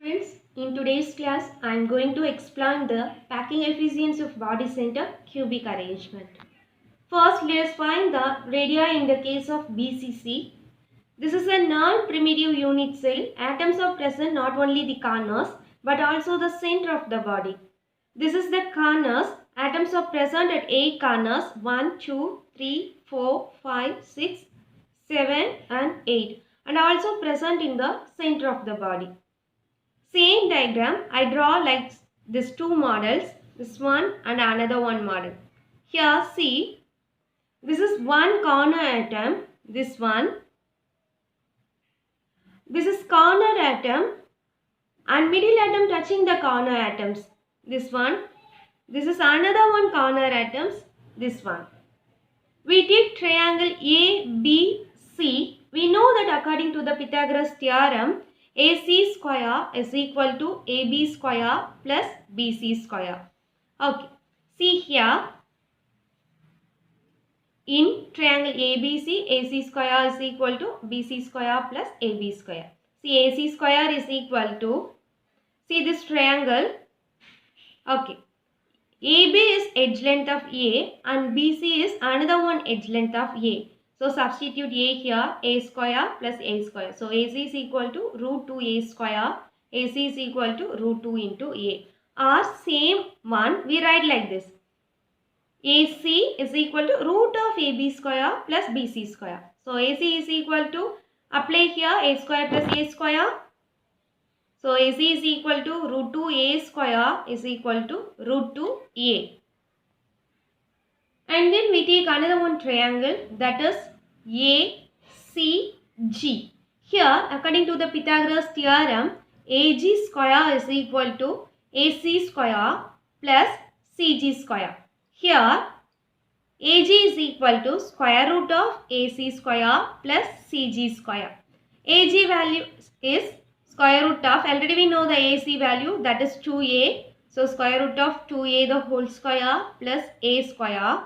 Friends, in today's class, I am going to explain the packing efficiency of body center cubic arrangement. First, let's find the radii in the case of BCC. This is a non-primitive unit cell. Atoms are present not only the corners but also the center of the body. This is the corners. Atoms are present at 8 corners 1, 2, 3, 4, 5, 6, 7 and 8 and also present in the center of the body. Same diagram I draw like these two models, this one and another one model. Here see, this is one corner atom, this one. This is corner atom and middle atom touching the corner atoms, this one. This is another one corner atoms, this one. We take triangle ABC. We know that according to the Pythagoras theorem, AC square is equal to AB square plus BC square. Okay. See here, in triangle ABC, AC square is equal to BC square plus AB square. See, AC square is equal to, see this triangle. Okay. AB is edge length of A and BC is another one edge length of A. So substitute A here, A square plus A square. So AC is equal to root 2 A square. AC is equal to root 2 into A. Or same one, we write like this. AC is equal to root of AB square plus BC square. So AC is equal to, apply here A square plus A square. So AC is equal to root 2 A square is equal to root 2 A. And then we take another one triangle, that is ACG. Here, according to the Pythagoras theorem, AG square is equal to AC square plus CG square. Here, AG is equal to square root of AC square plus CG square. AG value is square root of, already we know the AC value, that is 2A. So, square root of 2A the whole square plus A square.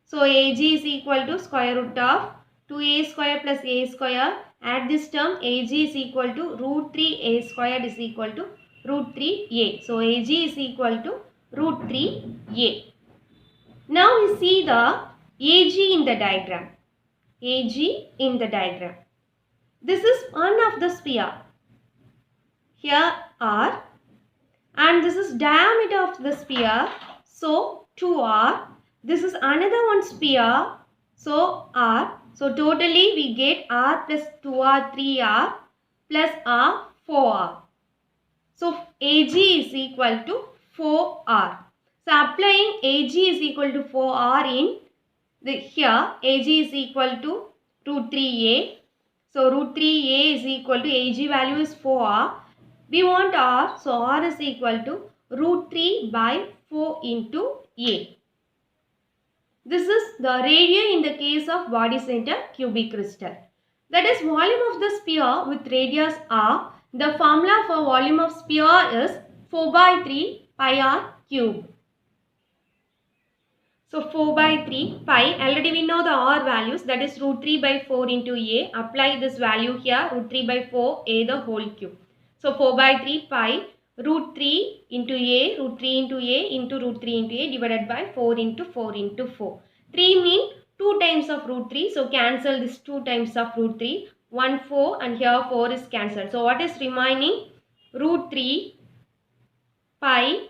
So, AG is equal to square root of 2A square plus A square. At this term, AG is equal to root 3A squared is equal to root 3A. So, AG is equal to root 3A. Now, we see the AG in the diagram. AG in the diagram. This is one of the sphere. Here R and this is diameter of the sphere. So, 2R. This is another one sphere. So, R. So, totally we get R plus 2R, 3R plus R, 4R. So, AG is equal to 4R. So, applying AG is equal to 4R in the here, AG is equal to root 3A. So, root 3A is equal to AG value is 4R. We want R. So, R is equal to root 3 by 4 into A. This is the radii in the case of body center cubic crystal. That is volume of the sphere with radius R. The formula for volume of sphere is 4 by 3 pi R cube. So 4 by 3 pi, already we know the R values, that is root 3 by 4 into A. Apply this value here, root 3 by 4 A the whole cube. So 4 by 3 pi root 3 into A, root 3 into A into root 3 into A divided by 4 into 4 into 4. 3 mean 2 times of root 3. So cancel this 2 times of root 3. 1 4 and here 4 is cancelled. So what is remaining? Root 3 pi,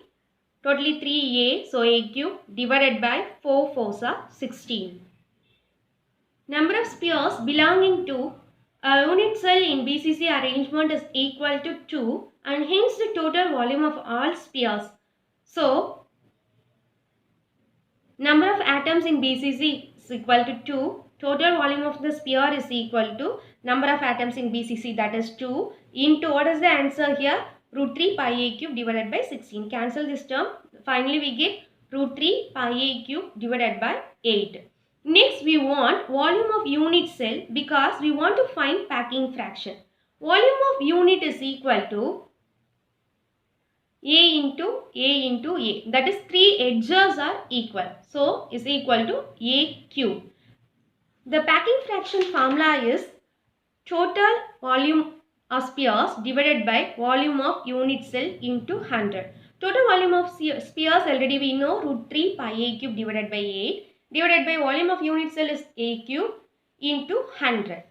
totally 3A, so A cube divided by 4 4s are 16. Number of spheres belonging to a unit cell in BCC arrangement is equal to 2 and hence the total volume of all spheres. So, number of atoms in BCC is equal to 2. Total volume of the sphere is equal to number of atoms in BCC, that is 2 into, what is the answer here? Root 3 pi A cube divided by 16. Cancel this term. Finally, we get root 3 pi A cube divided by 8. Next, we want volume of unit cell because we want to find packing fraction. Volume of unit is equal to A into A. That is 3 edges are equal. So, is equal to A cube. The packing fraction formula is total volume spheres divided by volume of unit cell into 100. Total volume of spheres already we know root 3 pi a cube divided by 8 divided by volume of unit cell is a cube into 100.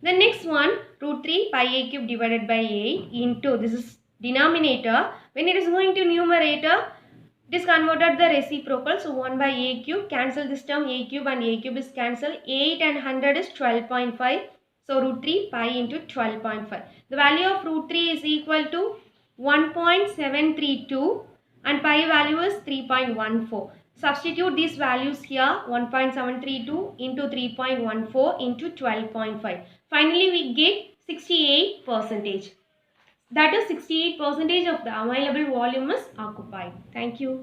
The next one root 3 pi a cube divided by 8 into, this is denominator, when it is going to numerator it is converted the reciprocal, so 1 by a cube, cancel this term, a cube and a cube is cancelled, 8 and 100 is 12.5, so root 3 pi into 12.5. The value of root 3 is equal to 1.732 and pi value is 3.14. Substitute these values here, 1.732 into 3.14 into 12.5. Finally, we get 68%. That is 68% of the available volume is occupied. Thank you.